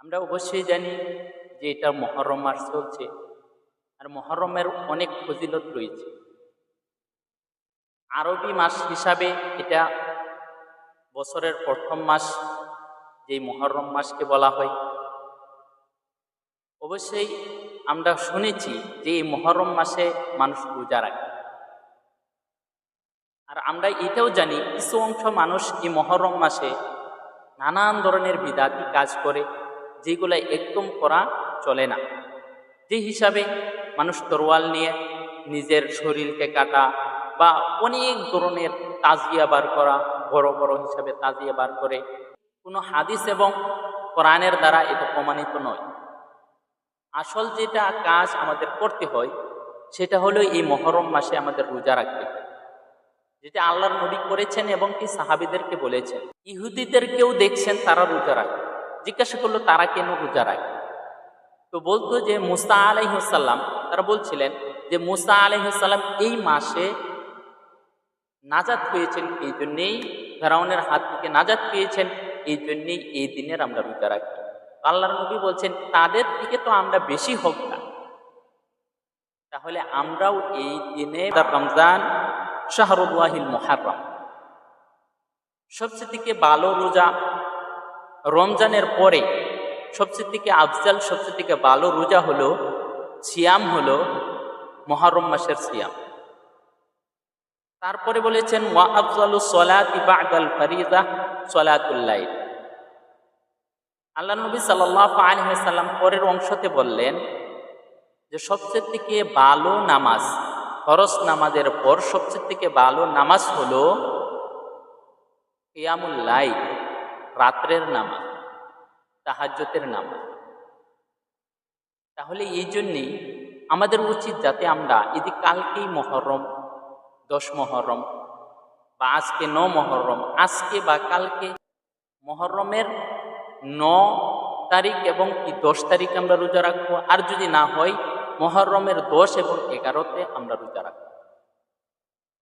আমরা অবশ্যই জানি যে এটা মুহররম মাস চলছে, আর মুহররমের অনেক ফজিলত রয়েছে। আরবি মাস হিসাবে এটা বছরের প্রথম মাস, যেই মুহররম মাসকে বলা হয়। অবশ্যই আমরা শুনেছি যে এই মুহররম মাসে মানুষ রোজা রাখে, আর আমরা এটাও জানি কিছু অংশ মানুষ এই মুহররম মাসে নানান ধরনের বিদাতি কাজ করে, যেগুলো একদম করা চলে না। যে হিসাবে মানুষ তরোয়াল নিয়ে নিজের শরীরকে কাটা বা অনেক ধরনের তাজিয়া বার করা, বড় বড় হিসাবে তাজিয়া বার করে, কোনো হাদিস এবং কোরআনের দ্বারা এটা প্রমাণিত নয়। আসল যেটা কাজ আমাদের করতে হয় সেটা হলো এই মুহররম মাসে আমাদের রোজা রাখতে হয়, যেটা আল্লাহর নবী করেছেন এবং কি সাহাবীদেরকে বলেছেন। ইহুদিদেরকেও দেখছেন তারা রোজা রাখে, জিজ্ঞাসা করলো তারা কেন রোজা রাখে, তো বলতো যে মুসা আলাইহিস সালাম, তারা বলছিলেন যে মুসা আলাইহিস সালাম এই মাসে নাজাত পেয়েছেন, এই জন্যেই ফেরাউনের হাত থেকে নাজাত পেয়েছেন, এই জন্যেই এই দিনের আমরা রোজা রাখি। আল্লাহর নবী বলছেন তাদের থেকে তো আমরা বেশি হোক না, তাহলে আমরাও এই দিনে রমজান শাহরুল্লাহিল মুহাররম, সবচেয়ে থেকে ভালো রোজা রমজানের পরে সবচেয়ে থেকে আফজাল, সবচেয়ে থেকে ভালো রোজা হলো সিয়াম, হলো মুহররম মাসের সিয়াম। তারপরে বলেছেন ওয়া আফজালুস সলাতি বা'দাল ফারিযা সলাতুল লাইল। আল্লাহ নবী সাল্লাল্লাহু আলাইহি ওয়াসাল্লাম পরের অংশতে বললেন যে সবচেয়ে থেকে ভালো নামাজ, ফরজ নামাজের পর সবচেয়ে থেকে ভালো নামাজ হলো কিয়ামুল লাইল, রাত্রের নামাজ, তাহাজ্জুদের নামাজ। তাহলে এই জন্যেই আমাদের উচিত যাতে আমরা যদি কালকেই মুহররম, 10 মুহররম বা আজকে 9 মুহররম, আজকে বা কালকে মুহররমের 9 তারিখ এবং কি 10 তারিখ আমরা রোজা রাখবো, আর যদি না হয় মুহররমের 10 এবং 11তে আমরা রোজা রাখবো।